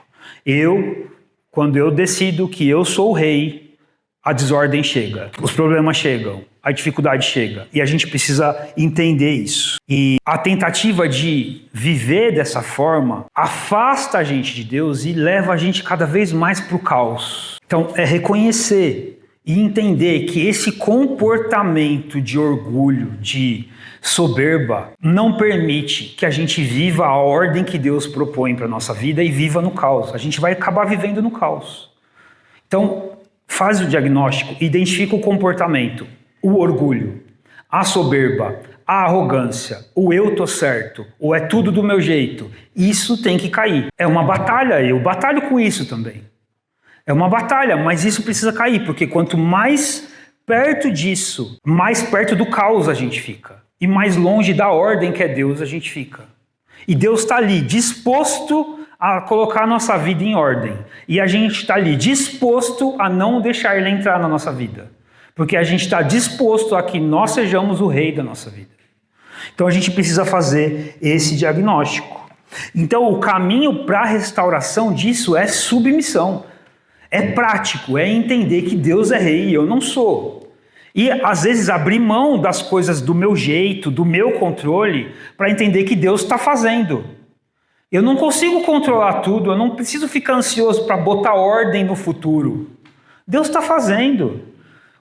Quando eu decido que eu sou o rei, a desordem chega, os problemas chegam, a dificuldade chega. E a gente precisa entender isso. E a tentativa de viver dessa forma afasta a gente de Deus e leva a gente cada vez mais para o caos. Então, é reconhecer e entender que esse comportamento de orgulho, de soberba, não permite que a gente viva a ordem que Deus propõe para a nossa vida e viva no caos. A gente vai acabar vivendo no caos. Então, faz o diagnóstico, identifica o comportamento, o orgulho, a soberba, a arrogância, o eu tô certo, ou é tudo do meu jeito. Isso tem que cair. É uma batalha, eu batalho com isso também. É uma batalha, mas isso precisa cair, porque quanto mais perto disso, mais perto do caos a gente fica. E mais longe da ordem que é Deus a gente fica. E Deus está ali, disposto a colocar a nossa vida em ordem. E a gente está ali, disposto a não deixar Ele entrar na nossa vida. Porque a gente está disposto a que nós sejamos o rei da nossa vida. Então a gente precisa fazer esse diagnóstico. Então o caminho para a restauração disso é submissão. É prático, é entender que Deus é rei e eu não sou. E às vezes abrir mão das coisas do meu jeito, do meu controle, para entender que Deus está fazendo. Eu não consigo controlar tudo, eu não preciso ficar ansioso para botar ordem no futuro. Deus está fazendo.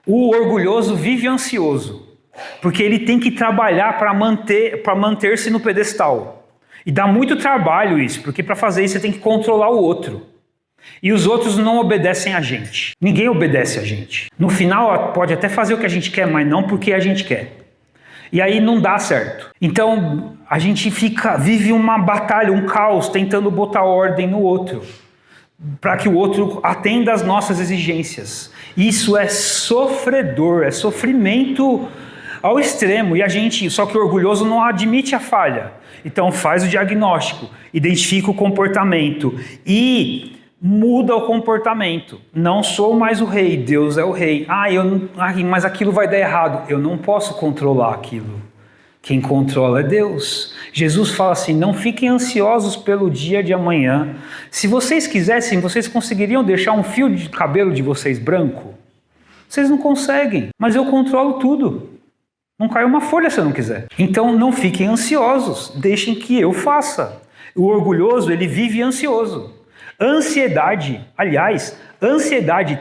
O orgulhoso vive ansioso, porque ele tem que trabalhar para manter-se no pedestal. E dá muito trabalho isso, porque para fazer isso você tem que controlar o outro. E os outros não obedecem a gente. Ninguém obedece a gente. No final pode até fazer o que a gente quer, mas não porque a gente quer. E aí não dá certo. Então a gente vive uma batalha, um caos, tentando botar ordem no outro, para que o outro atenda às nossas exigências. Isso é sofredor, é sofrimento ao extremo. Só que o orgulhoso não admite a falha. Então faz o diagnóstico, identifica o comportamento e muda o comportamento. Não sou mais o rei, Deus é o rei. Mas aquilo vai dar errado. Eu não posso controlar aquilo. Quem controla é Deus. Jesus fala assim, não fiquem ansiosos pelo dia de amanhã. Se vocês quisessem, vocês conseguiriam deixar um fio de cabelo de vocês branco? Vocês não conseguem, mas eu controlo tudo. Não cai uma folha se eu não quiser. Então não fiquem ansiosos, deixem que eu faça. O orgulhoso, ele vive ansioso. Ansiedade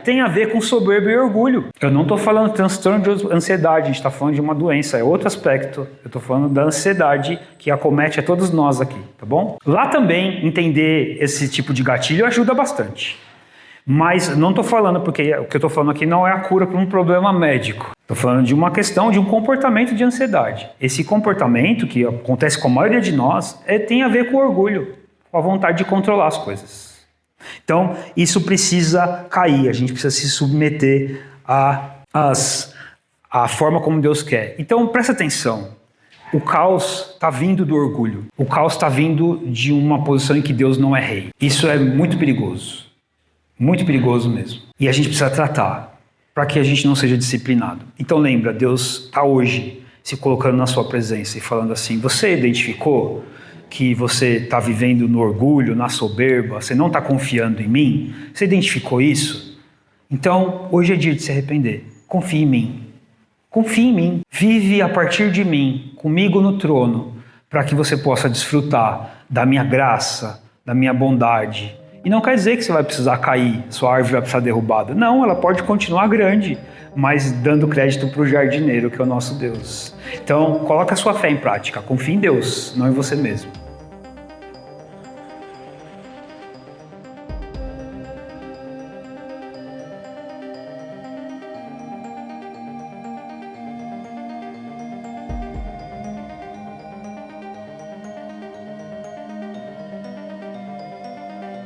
tem a ver com soberba e orgulho. Eu não estou falando de transtorno de ansiedade, a gente está falando de uma doença, é outro aspecto. Eu estou falando da ansiedade que acomete a todos nós aqui, tá bom? Lá também, entender esse tipo de gatilho ajuda bastante. Mas não estou falando, porque o que eu estou falando aqui não é a cura para um problema médico. Estou falando de uma questão, de um comportamento de ansiedade. Esse comportamento, que acontece com a maioria de nós, tem a ver com o orgulho, com a vontade de controlar as coisas. Então, isso precisa cair, a gente precisa se submeter à forma como Deus quer. Então, presta atenção. O caos está vindo do orgulho. O caos está vindo de uma posição em que Deus não é rei. Isso é muito perigoso. Muito perigoso mesmo. E a gente precisa tratar para que a gente não seja disciplinado. Então lembra, Deus está hoje se colocando na sua presença e falando assim, você identificou que você está vivendo no orgulho, na soberba, você não está confiando em mim? Você identificou isso? Então, hoje é dia de se arrepender. Confie em mim. Confie em mim. Vive a partir de mim, comigo no trono, para que você possa desfrutar da minha graça, da minha bondade. E não quer dizer que você vai precisar cair, sua árvore vai precisar derrubada. Não, ela pode continuar grande, mas dando crédito para o jardineiro, que é o nosso Deus. Então, coloque a sua fé em prática. Confie em Deus, não em você mesmo.